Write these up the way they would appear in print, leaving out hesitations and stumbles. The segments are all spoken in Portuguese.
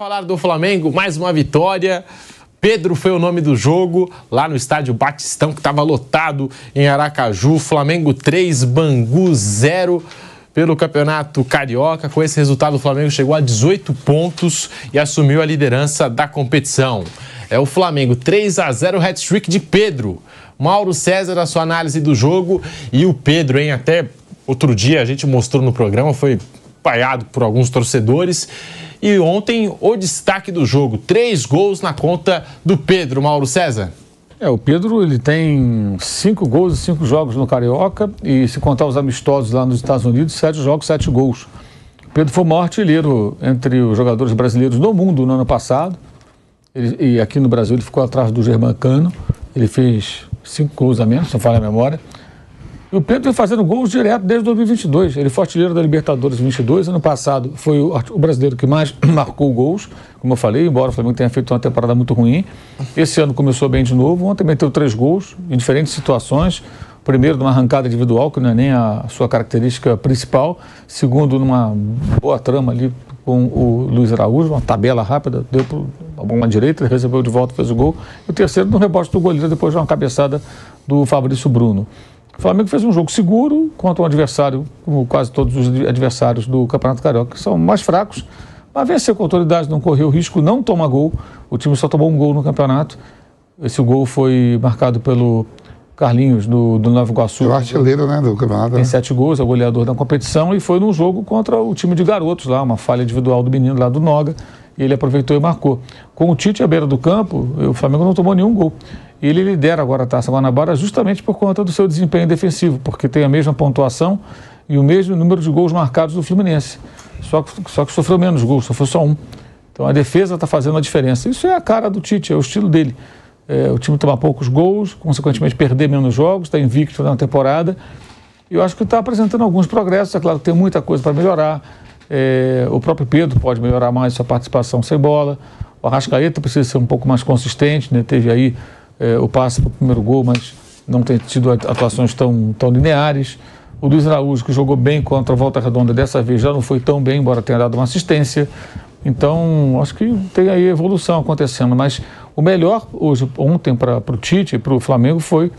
falar do Flamengo, mais uma vitória. Pedro foi o nome do jogo, lá no estádio Batistão, que estava lotado em Aracaju. Flamengo 3, Bangu 0 pelo Campeonato Carioca. Com esse resultado, o Flamengo chegou a 18 pontos e assumiu a liderança da competição. É o Flamengo 3-0, hat-trick de Pedro. Mauro César, a sua análise do jogo. E o Pedro, hein, até outro dia a gente mostrou no programa, foi vaiado por alguns torcedores. E ontem, o destaque do jogo, 3 gols na conta do Pedro, Mauro César. O Pedro, ele tem 5 gols e 5 jogos no Carioca, e se contar os amistosos lá nos Estados Unidos, 7 jogos, 7 gols. O Pedro foi o maior artilheiro entre os jogadores brasileiros no mundo no ano passado, e aqui no Brasil ele ficou atrás do Germancano, ele fez 5 gols a menos, se não falha a memória. E o Pedro vem fazendo gols direto desde 2022. Ele foi artilheiro da Libertadores 22. Ano passado foi o brasileiro que mais marcou gols, como eu falei, embora o Flamengo tenha feito uma temporada muito ruim. Esse ano começou bem de novo. Ontem meteu 3 gols em diferentes situações. Primeiro, numa arrancada individual, que não é nem a sua característica principal. Segundo, numa boa trama ali com o Luiz Araújo, uma tabela rápida, deu para a bola direita, ele recebeu de volta e fez o gol. E o terceiro, no rebote do goleiro, depois de uma cabeçada do Fabrício Bruno. O Flamengo fez um jogo seguro contra um adversário, como quase todos os adversários do Campeonato Carioca, que são mais fracos, mas venceu com autoridade, não correu risco, não toma gol. O time só tomou um gol no campeonato. Esse gol foi marcado pelo Carlinhos, do Nova Iguaçu. O artilheiro, né, do campeonato. Tem 7 gols, é o goleador da competição, e foi num jogo contra o time de garotos lá, uma falha individual do menino lá do Noga, e ele aproveitou e marcou. Com o Tite à beira do campo, o Flamengo não tomou nenhum gol. E ele lidera agora a Taça Guanabara justamente por conta do seu desempenho defensivo, porque tem a mesma pontuação e o mesmo número de gols marcados do Fluminense. Só que sofreu menos gols, sofreu só 1. Então a defesa está fazendo a diferença. Isso é a cara do Tite, é o estilo dele. O time tomar poucos gols, consequentemente perder menos jogos, está invicto na temporada. E eu acho que está apresentando alguns progressos. É claro que tem muita coisa para melhorar. O próprio Pedro pode melhorar mais sua participação sem bola. O Arrascaeta precisa ser um pouco mais consistente, né? Teve aí o passe para o primeiro gol, mas não tem tido atuações tão lineares. O Luiz Araújo, que jogou bem contra a Volta Redonda, dessa vez já não foi tão bem, embora tenha dado uma assistência. Então, acho que tem aí evolução acontecendo. Mas o melhor ontem para o Tite e para o Flamengo foi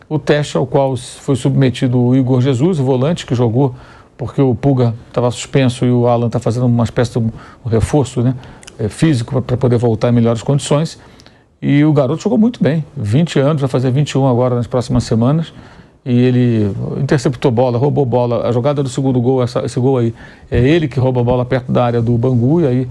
o teste ao qual foi submetido o Igor Jesus, o volante, que jogou porque o Pulga estava suspenso e o Alan está fazendo uma espécie de um reforço, né, físico para poder voltar em melhores condições. E o garoto jogou muito bem, 20 anos, vai fazer 21 agora nas próximas semanas. E ele interceptou bola, roubou bola. A jogada do segundo gol, esse gol aí, é ele que rouba a bola perto da área do Bangu. E aí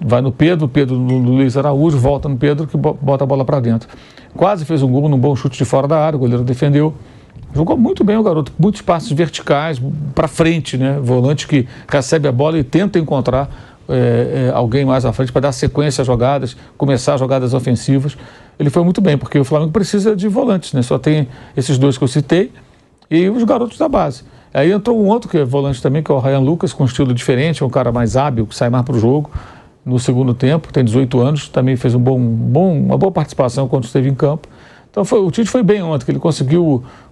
vai no Pedro no Luiz Araújo, volta no Pedro, que bota a bola para dentro. Quase fez um gol num bom chute de fora da área, o goleiro defendeu. Jogou muito bem o garoto, muitos passos verticais, para frente, né? Volante que recebe a bola e tenta encontrar alguém mais à frente para dar sequência às jogadas, começar jogadas ofensivas. Ele foi muito bem, porque o Flamengo precisa de volantes, né? Só tem esses 2 que eu citei e os garotos da base. Aí entrou um outro que é volante também, que é o Ryan Lucas, com um estilo diferente, é um cara mais hábil, que sai mais para o jogo no segundo tempo, tem 18 anos, também fez uma boa participação quando esteve em campo. Então o Tite foi bem ontem, que ele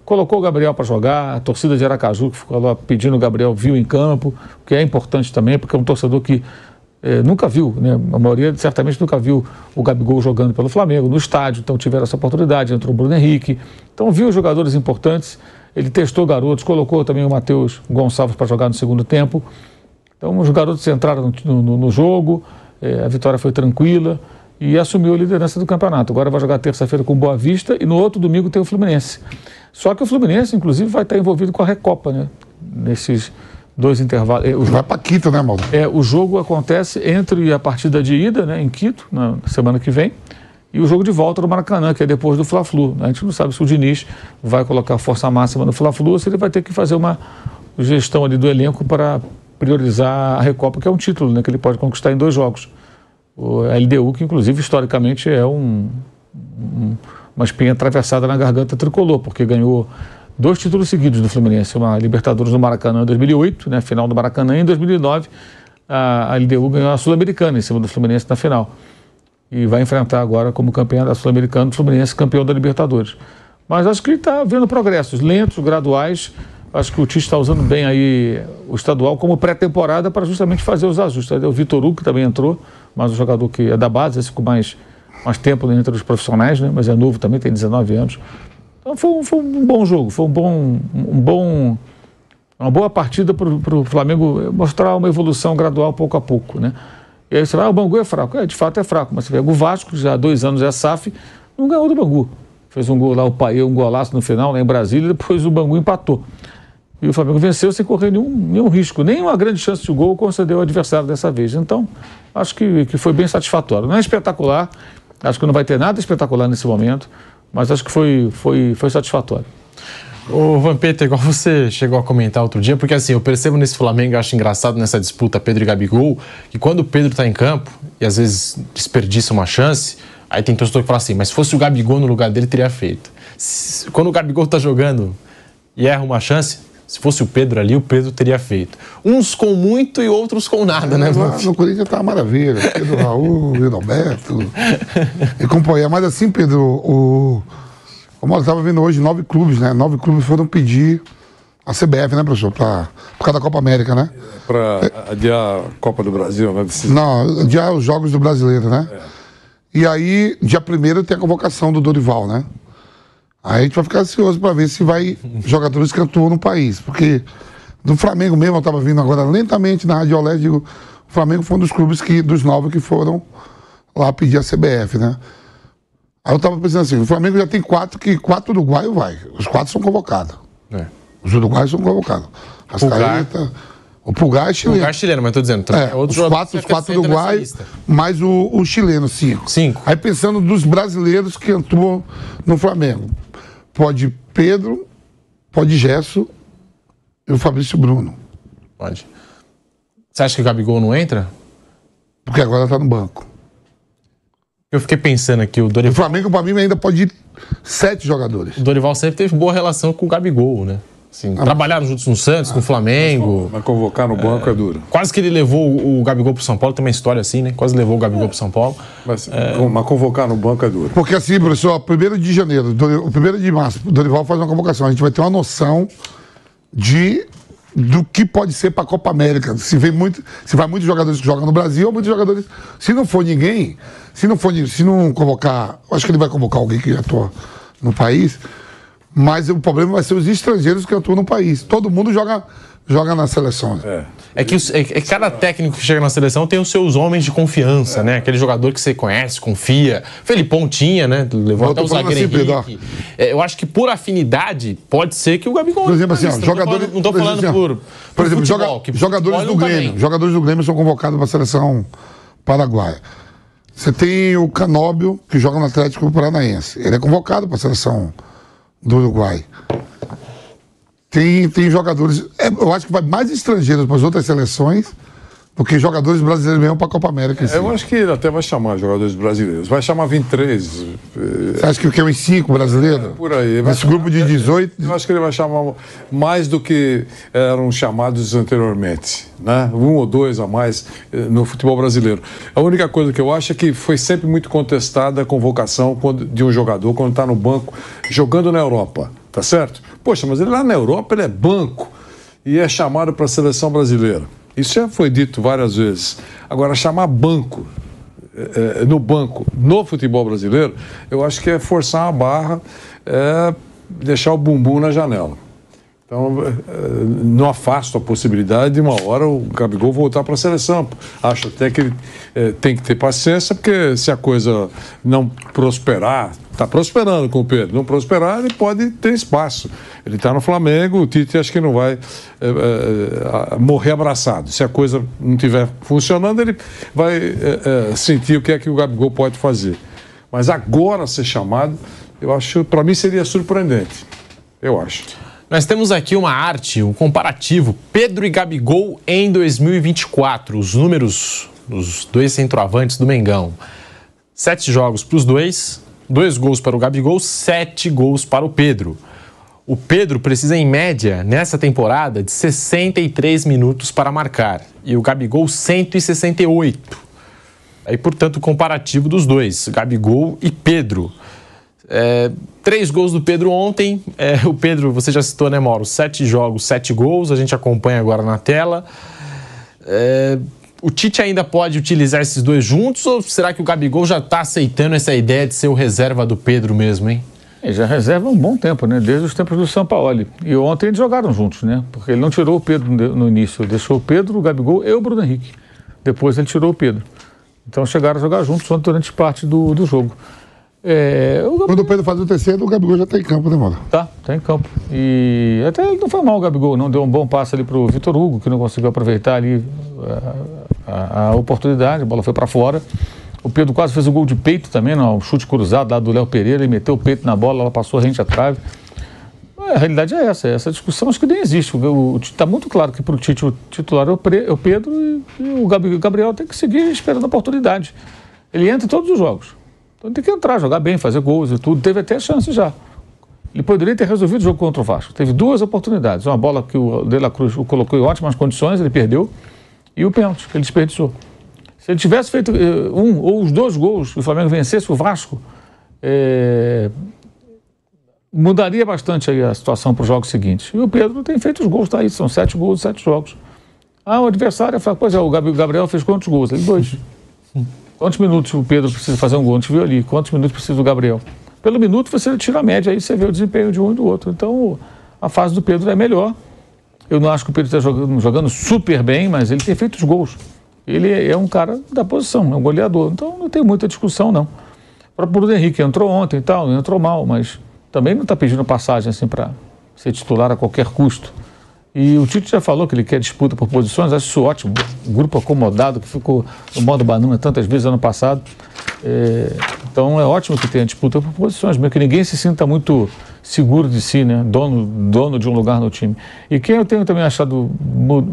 colocou o Gabriel para jogar, a torcida de Aracaju que ficou lá pedindo o Gabriel viu em campo, o que é importante também, porque é um torcedor que nunca viu, né? A maioria certamente nunca viu o Gabigol jogando pelo Flamengo no estádio, então tiveram essa oportunidade, entrou o Bruno Henrique, então viu jogadores importantes, ele testou garotos, colocou também o Matheus Gonçalves para jogar no segundo tempo, então os garotos entraram no jogo, a vitória foi tranquila e assumiu a liderança do campeonato. Agora vai jogar terça-feira com Boa Vista e no outro domingo tem o Fluminense. Só que o Fluminense, inclusive, vai estar envolvido com a Recopa, né? Nesses 2 intervalos. Vai para Quito, né, Mauro? O jogo acontece entre a partida de ida, né, em Quito, na semana que vem, e o jogo de volta no Maracanã, que é depois do Fla-Flu. A gente não sabe se o Diniz vai colocar força máxima no Fla-Flu ou se ele vai ter que fazer uma gestão ali do elenco para priorizar a Recopa, que é um título, né, que ele pode conquistar em 2 jogos. O LDU, que inclusive historicamente é uma espinha atravessada na garganta tricolor, porque ganhou 2 títulos seguidos do Fluminense, uma Libertadores no Maracanã em 2008, né, final do Maracanã, e em 2009 a LDU ganhou a Sul-Americana em cima do Fluminense na final. E vai enfrentar agora como campeão da Sul-Americana o Fluminense campeão da Libertadores. Mas acho que ele está vendo progressos lentos, graduais. Acho que o Tite está usando bem aí o estadual como pré-temporada para justamente fazer os ajustes. O Vitor Hugo, que também entrou, mas um jogador que é da base, esse com mais tempo entre os profissionais, né? Mas é novo também, tem 19 anos. Então foi um bom jogo, foi uma boa partida para o Flamengo mostrar uma evolução gradual pouco a pouco, né? E aí você vai, o Bangu é fraco. De fato é fraco, mas você pega o Vasco, já há 2 anos é SAF, não ganhou do Bangu. Fez um gol lá, o Paê, um golaço no final, lá em Brasília, e depois o Bangu empatou. E o Flamengo venceu sem correr nenhum risco, nenhuma grande chance de gol concedeu ao adversário dessa vez. Então, acho que foi bem satisfatório. Não é espetacular, acho que não vai ter nada espetacular nesse momento, mas acho que foi satisfatório. Ô Vampeta, igual você chegou a comentar outro dia, porque assim, eu percebo nesse Flamengo, eu acho engraçado nessa disputa Pedro e Gabigol, que quando o Pedro tá em campo, e às vezes desperdiça uma chance, aí tem torcedor que fala assim, mas se fosse o Gabigol no lugar dele, teria feito. Quando o Gabigol tá jogando e erra uma chance, se fosse o Pedro ali, o Pedro teria feito. Uns com muito e outros com nada, né? No Corinthians tá uma maravilha. Pedro Raul, Pedro Alberto e companhia. Mas assim, Pedro, como eu estava vendo hoje, 9 clubes, né? 9 clubes foram pedir a CBF, né, professor? Por causa da Copa América, né? Para adiar a Copa do Brasil, né? Não, adiar os Jogos do Brasileiro, né? E aí, dia 1º tem a convocação do Dorival, né? Aí a gente vai ficar ansioso para ver se vai jogadores que atuam no país. Porque do Flamengo mesmo, eu estava vindo agora lentamente na Rádio Olé, digo, o Flamengo foi um dos clubes dos 9 que foram lá pedir a CBF, né? Aí eu estava pensando assim, o Flamengo já tem 4 uruguaios vai. Os 4 são convocados. Os uruguaios são convocados. Rascaeta, o Pulgar é chileno. O Pulgar é chileno, mas estou dizendo. Os 4 uruguaios, mais o chileno, 5. Aí pensando dos brasileiros que atuam no Flamengo. Pode Pedro, pode Gesso e o Fabrício Bruno. Pode. Você acha que o Gabigol não entra? Porque agora está no banco. Eu fiquei pensando aqui, o Dorival... O Flamengo, para mim, ainda pode ir 7 jogadores. O Dorival sempre teve boa relação com o Gabigol, né? Assim, trabalharam juntos no Santos, com o Flamengo. Mas convocar no banco é duro. Quase que ele levou o Gabigol pro São Paulo, tem uma história assim, né? Quase levou o Gabigol pro São Paulo. Mas convocar no banco é duro. Porque assim, professor, 1º de janeiro, o 1º de março, o Dorival faz uma convocação. A gente vai ter uma noção do que pode ser para a Copa América. Se vai muitos jogadores que jogam no Brasil ou muitos jogadores... Se não for ninguém, se não convocar... Acho que ele vai convocar alguém que atua no país... Mas o problema vai ser os estrangeiros que atuam no país. Todo mundo joga na seleção. É que cada técnico que chega na seleção tem os seus homens de confiança, né? Aquele jogador que você conhece, confia. Felipão tinha, né? Levou até o zagueiro Henrique. Eu acho que por afinidade, pode ser que o Gabigol... Por exemplo, assim, jogadores... Não estou falando por exemplo, futebol, jogadores do Grêmio. Jogadores do Grêmio são convocados para a seleção paraguaia. Você tem o Canóbio, que joga no Atlético Paranaense. Ele é convocado para a seleção do Uruguai. Tem jogadores... eu acho que vai mais estrangeiros para as outras seleções do que jogadores brasileiros mesmo para a Copa América. Eu acho que ele até vai chamar jogadores brasileiros. Vai chamar 23. Você acha que uns 5 brasileiros? Por aí. Nesse grupo de 18? Eu acho que ele vai chamar mais do que eram chamados anteriormente, né? 1 ou 2 a mais no futebol brasileiro. A única coisa que eu acho é que foi sempre muito contestada a convocação de um jogador quando está no banco jogando na Europa, tá certo? Poxa, mas ele lá na Europa ele é banco e é chamado para a seleção brasileira. Isso já foi dito várias vezes. Agora, chamar banco no banco no futebol brasileiro, eu acho que é forçar a barra, deixar o bumbum na janela. Então, não afasto a possibilidade de uma hora o Gabigol voltar para a seleção. Acho até que ele tem que ter paciência, porque se a coisa não prosperar, está prosperando com o Pedro, não prosperar, ele pode ter espaço. Ele está no Flamengo, o Tite acho que não vai morrer abraçado. Se a coisa não estiver funcionando, ele vai sentir o que é que o Gabigol pode fazer. Mas agora ser chamado, eu acho, para mim seria surpreendente. Eu acho. Nós temos aqui uma arte, um comparativo, Pedro e Gabigol em 2024, os números dos 2 centroavantes do Mengão. 7 jogos para os 2 gols para o Gabigol, 7 gols para o Pedro. O Pedro precisa, em média, nessa temporada, de 63 minutos para marcar, e o Gabigol 168. Aí, portanto, o comparativo dos dois, Gabigol e Pedro. 3 gols do Pedro ontem. O Pedro, você já citou, né, Mauro? 7 jogos, 7 gols. A gente acompanha agora na tela. O Tite ainda pode utilizar esses dois juntos ou será que o Gabigol já está aceitando essa ideia de ser o reserva do Pedro mesmo, hein? Ele já reserva um bom tempo, né? Desde os tempos do Sampaoli. E ontem eles jogaram juntos, né? Porque ele não tirou o Pedro no início. Deixou o Pedro, o Gabigol e o Bruno Henrique. Depois ele tirou o Pedro. Então chegaram a jogar juntos durante parte do jogo. Quando o Pedro faz o terceiro, o Gabigol já está em campo, né, mano? Tá em campo. E até ele não foi mal o Gabigol, não. Deu um bom passe ali pro Vitor Hugo, que não conseguiu aproveitar ali a oportunidade. A bola foi para fora. O Pedro quase fez um gol de peito também, um chute cruzado lá do Léo Pereira, e meteu o peito na bola, ela passou rente à trave. A realidade é essa discussão acho que nem existe. Está muito claro que para o Tite o titular é o Pedro e o Gabriel tem que seguir esperando a oportunidade. Ele entra em todos os jogos. Então tem que entrar, jogar bem, fazer gols e tudo. Teve até chance já. Ele poderia ter resolvido o jogo contra o Vasco. Teve 2 oportunidades. Uma bola que o De La Cruz o colocou em ótimas condições, ele perdeu, e o pênalti que ele desperdiçou. Se ele tivesse feito um ou os 2 gols e o Flamengo vencesse o Vasco, mudaria bastante aí a situação para os jogos seguintes. E o Pedro tem feito os gols, tá aí, são 7 gols, 7 jogos. O adversário fala, pois o Gabriel fez quantos gols? Ele 2. Quantos minutos o Pedro precisa fazer um gol? A gente viu ali. Quantos minutos precisa o Gabriel? Pelo minuto você tira a média, aí você vê o desempenho de um e do outro. Então a fase do Pedro é melhor. Eu não acho que o Pedro esteja jogando super bem, mas ele tem feito os gols. Ele é um cara da posição, é um goleador. Então não tem muita discussão, não. O próprio Bruno Henrique entrou ontem e tal, não entrou mal, mas também não está pedindo passagem assim para ser titular a qualquer custo. E o Tite já falou que ele quer disputa por posições, acho isso ótimo. O grupo acomodado que ficou no modo banana tantas vezes ano passado. Então é ótimo que tenha disputa por posições, mesmo que ninguém se sinta muito seguro de si, né? Dono de um lugar no time. E quem eu tenho também achado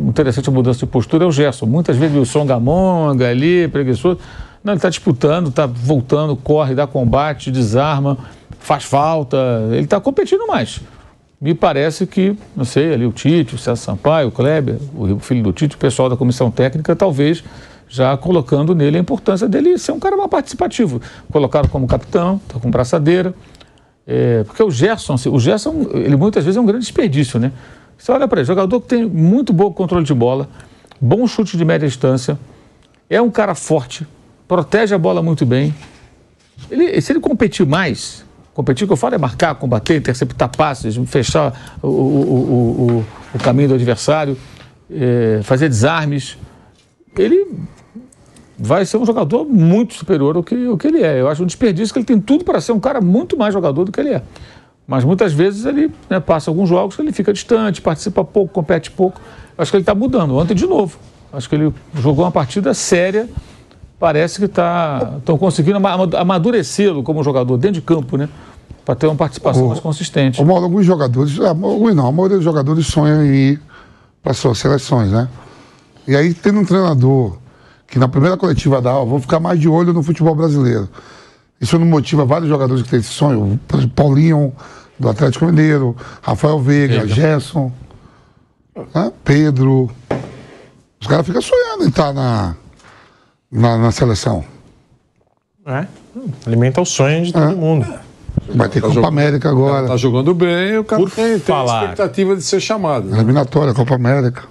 interessante a mudança de postura é o Gerson. Muitas vezes o Songamonga ali, preguiçoso. Não, ele está disputando, está voltando, corre, dá combate, desarma, faz falta. Ele está competindo mais. Me parece que, não sei, ali o Tite, o César Sampaio, o Kleber, o filho do Tite, o pessoal da comissão técnica, talvez já colocando nele a importância dele ser um cara mais participativo. Colocaram como capitão, está com braçadeira. Porque o Gerson, ele muitas vezes é um grande desperdício, né? Você olha para ele, jogador que tem muito bom controle de bola, bom chute de média distância, é um cara forte, protege a bola muito bem. Se ele competir mais, competir, o que eu falo é marcar, combater, interceptar passes, fechar o caminho do adversário, fazer desarmes, ele vai ser um jogador muito superior ao que ele é. Eu acho um desperdício que ele tem tudo para ser um cara muito mais jogador do que ele é. Mas muitas vezes ele passa alguns jogos, ele fica distante, participa pouco, compete pouco. Acho que ele está mudando. Ontem de novo. Acho que ele jogou uma partida séria. Parece que estão conseguindo amadurecê-lo como jogador dentro de campo, né? Para ter uma participação mais consistente. Alguns jogadores, a maioria dos jogadores sonham em ir para suas seleções, né? E aí tem um treinador que na primeira coletiva vou ficar mais de olho no futebol brasileiro. Isso não motiva vários jogadores que têm esse sonho. Paulinho, do Atlético Mineiro, Rafael Veiga, Gerson, né? Pedro. Os caras ficam sonhando em estar na seleção. Alimenta o sonho de todo mundo. Vai ter Copa América agora. Tá jogando bem, o cara tem falar. expectativa de ser chamado. Eliminatória, Copa América.